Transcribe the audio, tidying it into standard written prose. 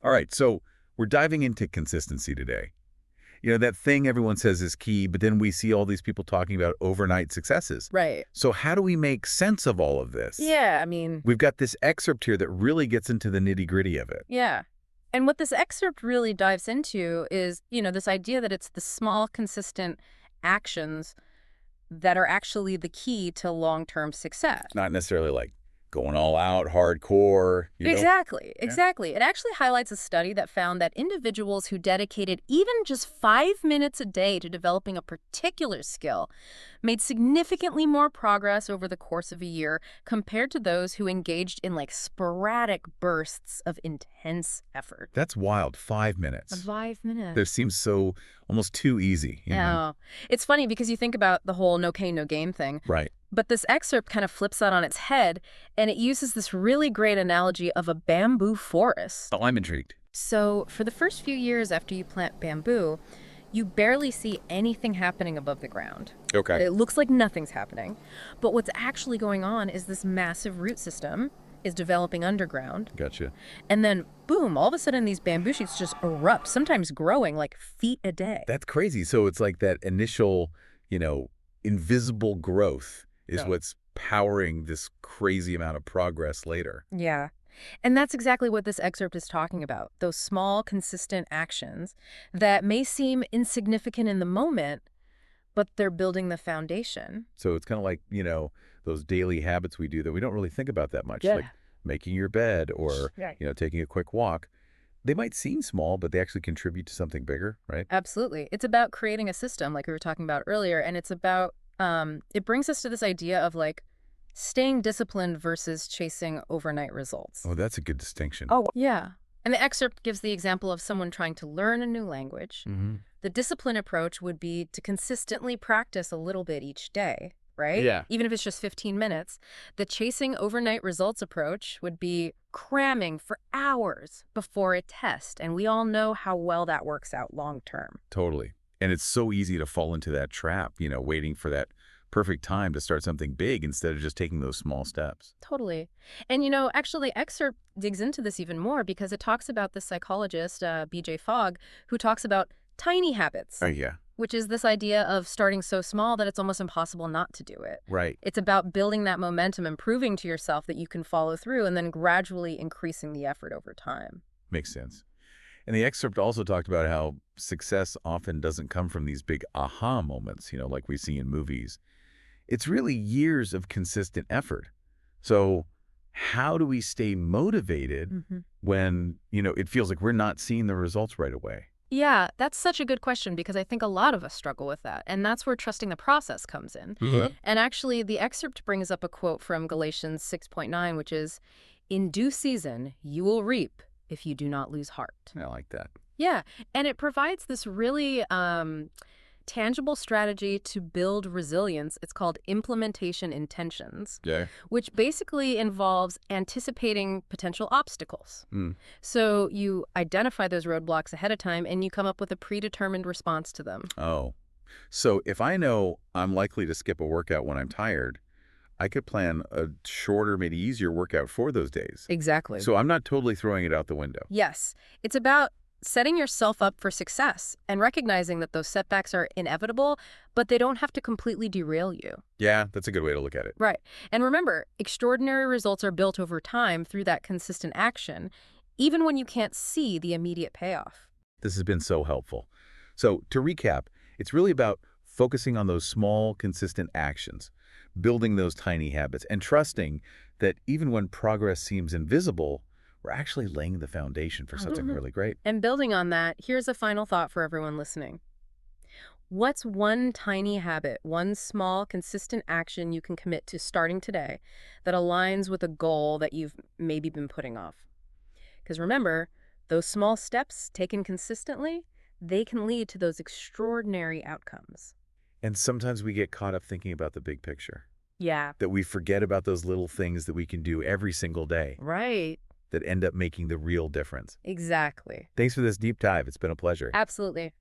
All right, so we're diving into consistency today. That thing everyone says is key, but then we see all these people talking about overnight successes. Right. So how do we make sense of all of this? Yeah, I mean, We've got this excerpt here that really gets into the nitty-gritty of it. yeah. And what this excerpt really dives into is, this idea that it's the small, consistent actions that are actually the key to long-term success. Not necessarily like going all out, hardcore. Exactly, Yeah. exactly. It actually highlights a study that found that individuals who dedicated even just 5 minutes a day to developing a particular skill made significantly more progress over the course of a year compared to those who engaged in like sporadic bursts of intense effort. That's wild. 5 minutes. 5 minutes. That seems so almost too easy. Yeah. It's funny because you think about the whole no pain, no gain thing. Right. But this excerpt kind of flips that on its head, and it uses this really great analogy of a bamboo forest. Oh, I'm intrigued. So for the first few years after you plant bamboo, you barely see anything happening above the ground. Okay. It looks like nothing's happening. But what's actually going on is this massive root system is developing underground. Gotcha. And then, boom, all of a sudden these bamboo shoots just erupt, sometimes growing like feet a day. That's crazy. So it's like that initial, invisible growth is what's powering this crazy amount of progress later. Yeah. And that's exactly what this excerpt is talking about. Those small, consistent actions that may seem insignificant in the moment, but they're building the foundation. So it's kind of like, those daily habits we do that we don't really think about that much, Yeah. like making your bed or, Right. taking a quick walk. They might seem small, but they actually contribute to something bigger, right? Absolutely. It's about creating a system like we were talking about earlier. And it's about, it brings us to this idea of like staying disciplined versus chasing overnight results. Oh, that's a good distinction. Oh, yeah. And the excerpt gives the example of someone trying to learn a new language. Mm-hmm. The discipline approach would be to consistently practice a little bit each day, right? Yeah. Even if it's just 15 minutes. The chasing overnight results approach would be cramming for hours before a test. And we all know how well that works out long term. Totally. And it's so easy to fall into that trap, waiting for that perfect time to start something big instead of just taking those small steps. Totally. And, actually, the excerpt digs into this even more because it talks about the psychologist, B.J. Fogg, who talks about tiny habits, Oh, yeah. which is this idea of starting so small that it's almost impossible not to do it. Right. It's about building that momentum and proving to yourself that you can follow through and then gradually increasing the effort over time. Makes sense. And the excerpt also talked about how success often doesn't come from these big aha moments, like we see in movies. It's really years of consistent effort. So how do we stay motivated when, it feels like we're not seeing the results right away? Yeah, that's such a good question because I think a lot of us struggle with that. And that's where trusting the process comes in. And actually, the excerpt brings up a quote from Galatians 6:9, which is, "In due season, you will reap if you do not lose heart." I like that. Yeah, and it provides this really tangible strategy to build resilience. It's called implementation intentions, Yeah. which basically involves anticipating potential obstacles. Mm. So you identify those roadblocks ahead of time and you come up with a predetermined response to them. Oh, so if I know I'm likely to skip a workout when I'm tired, I could plan a shorter, maybe easier workout for those days. Exactly. So I'm not totally throwing it out the window. Yes, it's about setting yourself up for success and recognizing that those setbacks are inevitable, but they don't have to completely derail you. Yeah, that's a good way to look at it. Right. And remember, extraordinary results are built over time through that consistent action, even when you can't see the immediate payoff. This has been so helpful. So to recap, it's really about focusing on those small, consistent actions, building those tiny habits, and trusting that even when progress seems invisible, we're actually laying the foundation for something really great. And building on that, here's a final thought for everyone listening. What's one tiny habit, one small, consistent action you can commit to starting today that aligns with a goal that you've maybe been putting off? Because remember, those small steps taken consistently, they can lead to those extraordinary outcomes. And sometimes we get caught up thinking about the big picture, Yeah. that we forget about those little things that we can do every single day Right. that end up making the real difference. Exactly. Thanks for this deep dive. It's been a pleasure. Absolutely.